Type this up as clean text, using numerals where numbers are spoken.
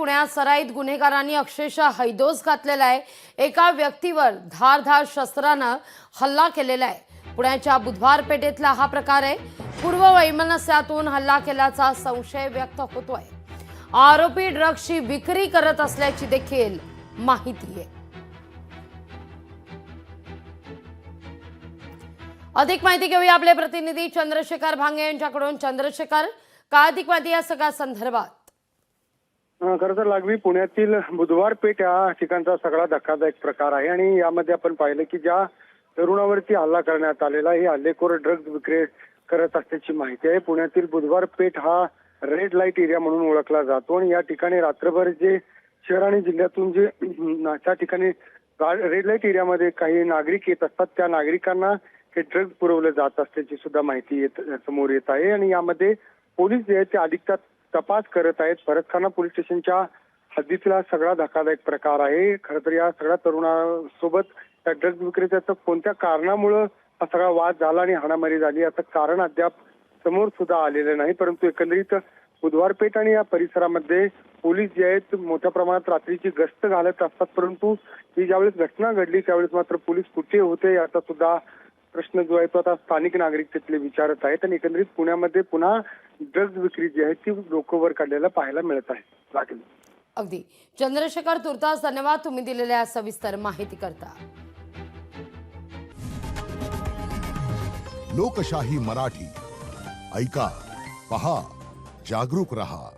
पुण्यात सराईत गुन्हेगारांनी अक्षरशः हैदोस घातलेला आहे। एका व्यक्तीवर धारधार शस्त्रानं हल्ला केलेला आहे। पुण्याच्या बुधवार पेठेतला हा प्रकार आहे। पूर्व वैमनस्यातून हल्ला केल्याचा संशय व्यक्त होतोय। आरोपी ड्रग्सची विक्री करत असल्याची देखील माहिती आहे। अधिक माहिती घेऊया आपले प्रतिनिधी चंद्रशेखर भांगे यांच्याकडून। चंद्रशेखर, काय अधिक माहिती या सगळ्या संदर्भात? खरं तर लागवी पुण्यातील बुधवार पेठ या ठिकाणचा सगळा धक्कादायक प्रकार आहे आणि यामध्ये आपण पाहिलं की ज्या तरुणावरती हल्ला करण्यात आलेला हे हल्लेखोर ड्रग्ज विक्री करत असल्याची माहिती आहे। पुण्यातील बुधवार पेठ हा रेड लाईट एरिया म्हणून ओळखला जातो आणि या ठिकाणी रात्रभर जे शहर आणि जिल्ह्यातून जे त्या ठिकाणी रेड लाईट एरियामध्ये काही नागरिक येत असतात, त्या नागरिकांना हे ड्रग्ज पुरवले जात असल्याची सुद्धा माहिती समोर येत आहे आणि यामध्ये पोलीस जे आहेत ते अधिकचा तपास करत आहेत। भरतखाना पोलीस स्टेशनच्या हद्दीतला सगळा धक्कादायक प्रकार आहे। खरं तर या सगळ्या तरुणासोबत त्या ड्रग्ज विक्रेत्याचं कोणत्या कारणामुळे हा सगळा वाद झाला आणि हाणामारी झाली याचं कारण अद्याप समोर सुद्धा आलेलं नाही, परंतु एकंदरीत बुधवार पेठ आणि या परिसरामध्ये पोलीस जे आहेत मोठ्या प्रमाणात रात्रीची गस्त घालत असतात, परंतु ही ज्यावेळेस घटना घडली त्यावेळेस मात्र पोलीस कुठे होते याचा सुद्धा प्रश्न जो आहे तो आता स्थानिक नागरिक तिथले विचारत आहेत आणि एकंदरीत पुण्यामध्ये पुन्हा ड्रग्ज विक्री जी आहे ती डोकंवर काढलेला पाहायला मिळत आहे। अगदी चंद्रशेखर, तुर्तास धन्यवाद तुम्ही दिलेल्या सविस्तर माहिती करता। लोकशाही मराठी ऐका, पहा, जागरूक रहा।